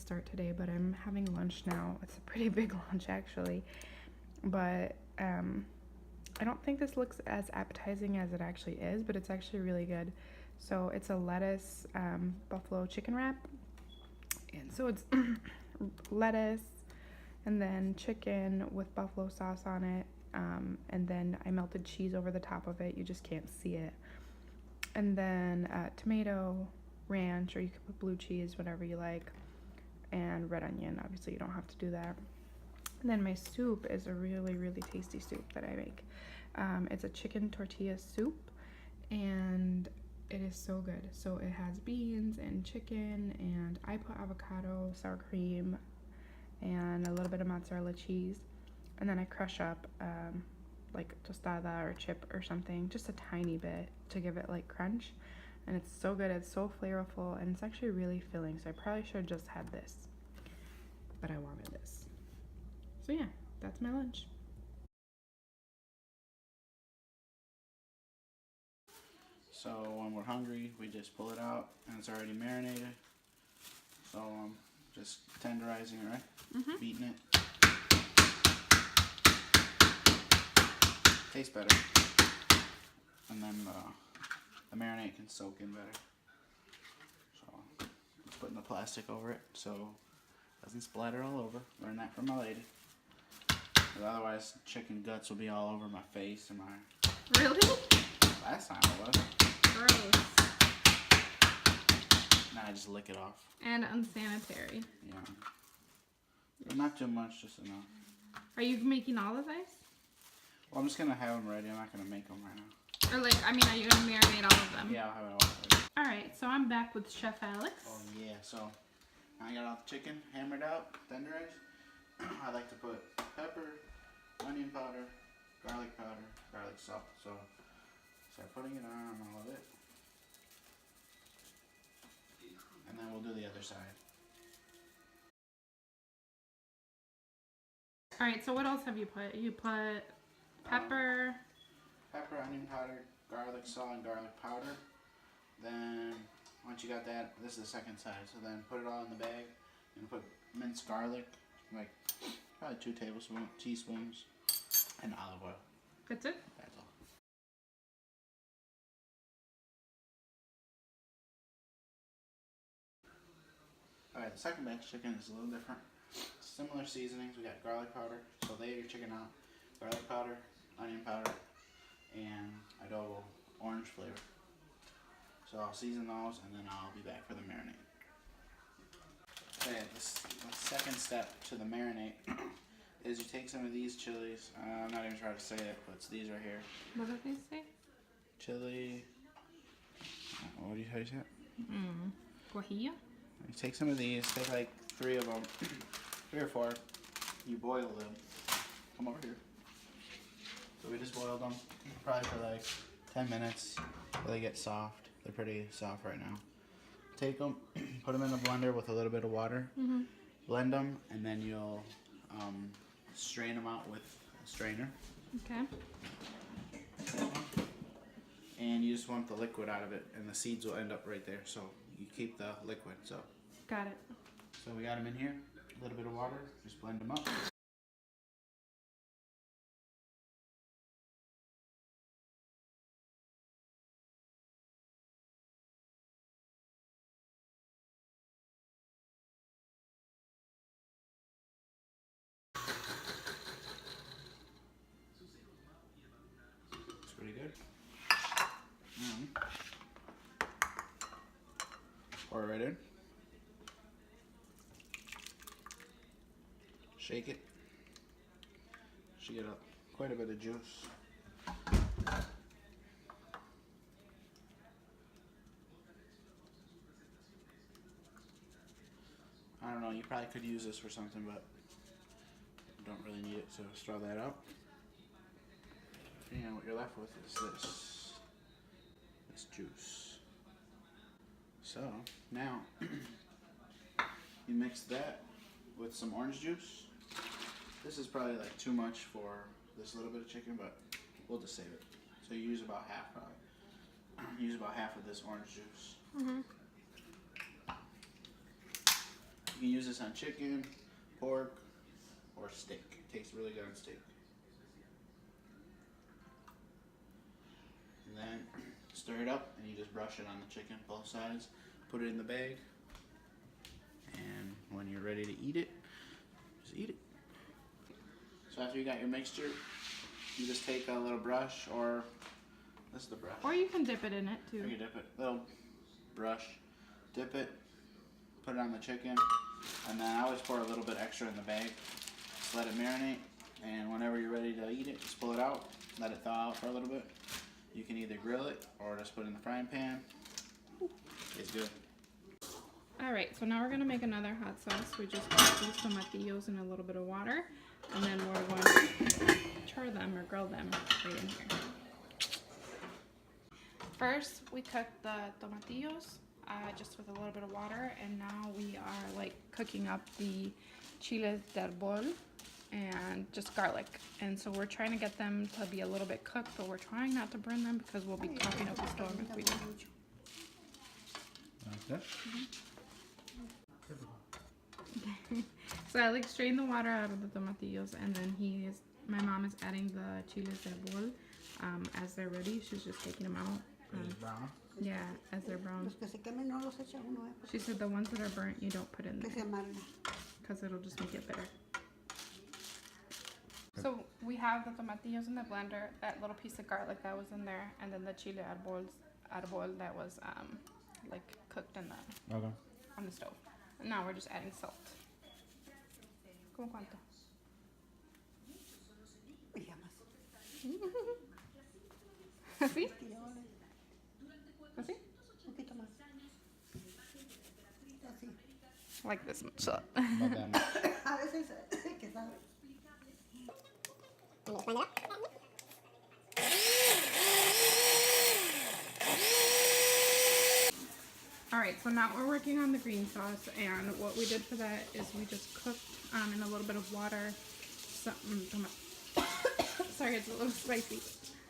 start today, but I'm having lunch now. It's a pretty big lunch actually, but I don't think this looks as appetizing as it actually is, but it's actually really good. So it's a lettuce buffalo chicken wrap, and so it's lettuce and then chicken with buffalo sauce on it, and then I melted cheese over the top of it. You just can't see it. And then tomato, ranch, or you could put blue cheese, whatever you like, and red onion. Obviously you don't have to do that. And then my soup is a really, really tasty soup that I make. It's a chicken tortilla soup, and it is so good. So it has beans and chicken, and I put avocado, sour cream, and a little bit of mozzarella cheese. And then I crush up like tostada or chip or something, just a tiny bit to give it like crunch. And it's so good, it's so flavorful, and it's actually really filling. So I probably should have just had this, but I wanted this. So yeah, that's my lunch. So when we're hungry, we just pull it out, and it's already marinated. So I'm just tenderizing it, right? Beating it. Tastes better. And then the marinade can soak in better. So just putting the plastic over it so it doesn't splatter all over. Learned that from my lady. But otherwise, chicken guts will be all over my face and my... Really? Last time it was. Gross. Now I just lick it off. And unsanitary. Yeah. But not too much, just enough. Are you making all of these? Well, I'm just going to have them ready. I'm not going to make them right now. Or like, I mean, are you going to marinate all of them? Yeah, I'll have it all ready. Alright, so I'm back with Chef Alex. Oh, yeah. So, I got all the chicken hammered out, tenderized. I like to put pepper, onion powder, garlic salt. So, start putting it on all of it. And then we'll do the other side. Alright, so what else have you put? You put pepper. Pepper, onion powder, garlic salt, and garlic powder. Then, once you got that, this is the second side. So then put it all in the bag. And put minced garlic, like probably 2 teaspoons, and olive oil. That's it? That's all. Alright, the second batch chicken is a little different. Similar seasonings. We got garlic powder, so lay your chicken out. Garlic powder, onion powder, and adobo orange flavor. So I'll season those, and then I'll be back for the marinade. Okay, the second step to the marinade is you take some of these chilies. I'm not even trying to say it, but it's these right here. What did they say? Chili. What do you, how do you say it? Guajillo? You take some of these, take like 3 of them, 3 or 4. You boil them. Come over here. So we just boiled them, probably for like 10 minutes till they get soft. They're pretty soft right now. Take them, put them in a blender with a little bit of water, blend them, and then you'll strain them out with a strainer. Okay. And you just want the liquid out of it, and the seeds will end up right there. So you keep the liquid. So. Got it. So we got them in here. A little bit of water. Just blend them up. It's pretty good. Pour it right in. Shake it. Should get quite a bit of juice. I don't know, you probably could use this for something, but you don't really need it, so just throw that out. And what you're left with is this juice. So now you mix that with some orange juice. This is probably like too much for this little bit of chicken, but we'll just save it. So you use about half probably. Use about half of this orange juice. can use this on chicken, pork, or steak. It tastes really good on steak. And then stir it up and you just brush it on the chicken, both sides. Put it in the bag. And when you're ready to eat it, just eat it. So after you got your mixture, you just take a little brush, or this is the brush. Or you can dip it in it too. Or you dip it, little brush, dip it, put it on the chicken, and then I always pour a little bit extra in the bag. Just let it marinate, and whenever you're ready to eat it, just pull it out, let it thaw out for a little bit. You can either grill it or just put it in the frying pan. It's good. Alright, so now we're going to make another hot sauce. We just put these tomatillos in a little bit of water, and then we're going to char them or grill them right in here. First, we cooked the tomatillos just with a little bit of water, and now we are like cooking up the chiles de árbol and just garlic. And so we're trying to get them to be a little bit cooked, but we're trying not to burn them because we'll be coughing up a storm if we do. Like that? So I like strained the water out of the tomatillos, and then my mom is adding the chiles de árbol as they're ready. She's just taking them out. Brown? Yeah, as they're brown. She said the ones that are burnt you don't put in there because it'll just make it bitter. So we have the tomatillos in the blender, that little piece of garlic that was in there, and then the chile árbol that was like cooked in the on the stove. And now we're just adding salt. ¿Cómo cuánto? ¿Así? ¿Así? Like this much salt. About that much. Alright, so now we're working on the green sauce, and what we did for that is we just cooked in a little bit of water some sorry, it's a little spicy.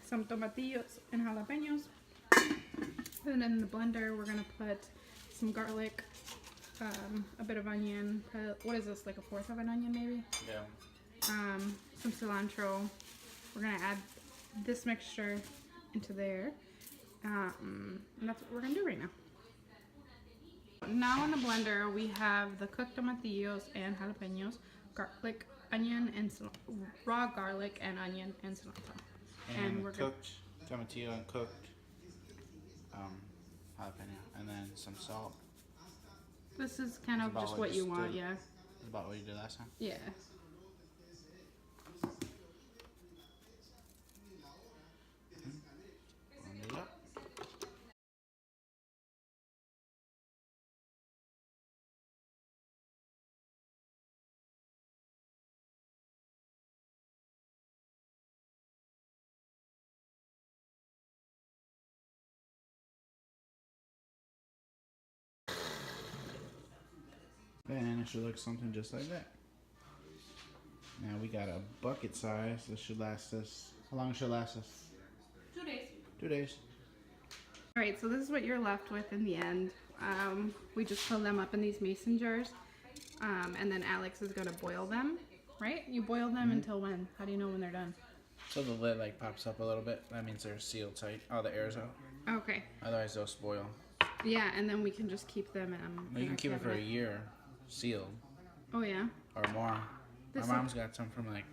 Some tomatillos and jalapenos. And in the blender we're gonna put some garlic, a bit of onion. What is this, like a fourth of an onion maybe? Yeah. Some cilantro. We're gonna add this mixture into there. And that's what we're gonna do right now. Now in the blender we have the cooked tomatillos and jalapenos, garlic, onion, and raw garlic and onion and cilantro. And we're cooked tomatillo and cooked jalapeno, and then some salt. This is kind of just what you want, yeah. It's about what you did last time? Yeah. Blend it up. And it should look something just like that. Now we got a bucket size. This should last us. How long should it last us? 2 days. 2 days. Alright, so this is what you're left with in the end. We just fill them up in these mason jars. And then Alex is going to boil them, right? You boil them until when? How do you know when they're done? So the lid like pops up a little bit. That means they're sealed tight. Oh, the air's out. Okay. Otherwise they'll spoil. Yeah, and then we can just keep them You can keep it for a year sealed. Oh yeah? Or more. This My mom's got some from like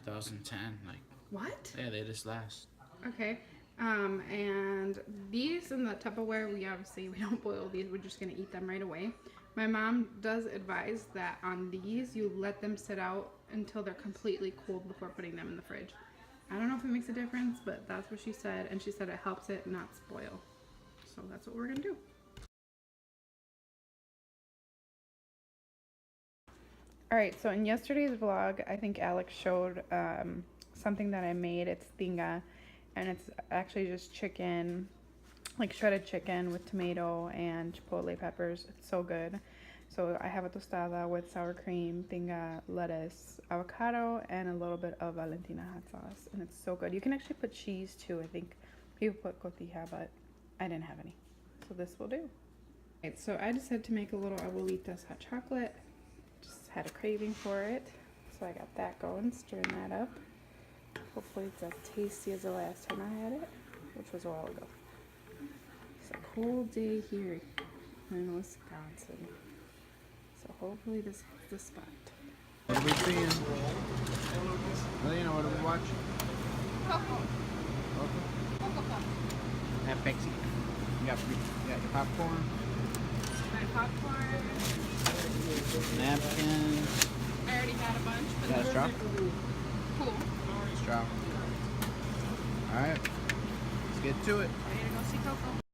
2010. Like, what? yeah, they just last. Okay. And these in the Tupperware, we don't boil these. We're just going to eat them right away. My mom does advise that on these, you let them sit out until they're completely cold before putting them in the fridge. I don't know if it makes a difference, but that's what she said. And she said it helps it not spoil. So that's what we're going to do. Alright, so in yesterday's vlog, I think Alex showed something that I made. It's tinga, and it's actually just chicken, like shredded chicken with tomato and chipotle peppers. It's so good. So I have a tostada with sour cream, tinga, lettuce, avocado, and a little bit of Valentina hot sauce. And it's so good. You can actually put cheese too. I think people put cotija, but I didn't have any. So this will do. Right, so I decided to make a little abuelita's hot chocolate. had a craving for it, so I got that going, stirring that up. Hopefully it's as tasty as the last time I had it, which was a while ago. It's a cold day here in Wisconsin, so hopefully this is the spot. What are we seeing? Alina, what are we watching? Coco. Coco. Coco Puff. Have Pepsi. You got your popcorn, My popcorn. napkins. I already had a bunch, but Got a straw? cool. Straw. Alright. Let's get to it. Ready to go see Coco.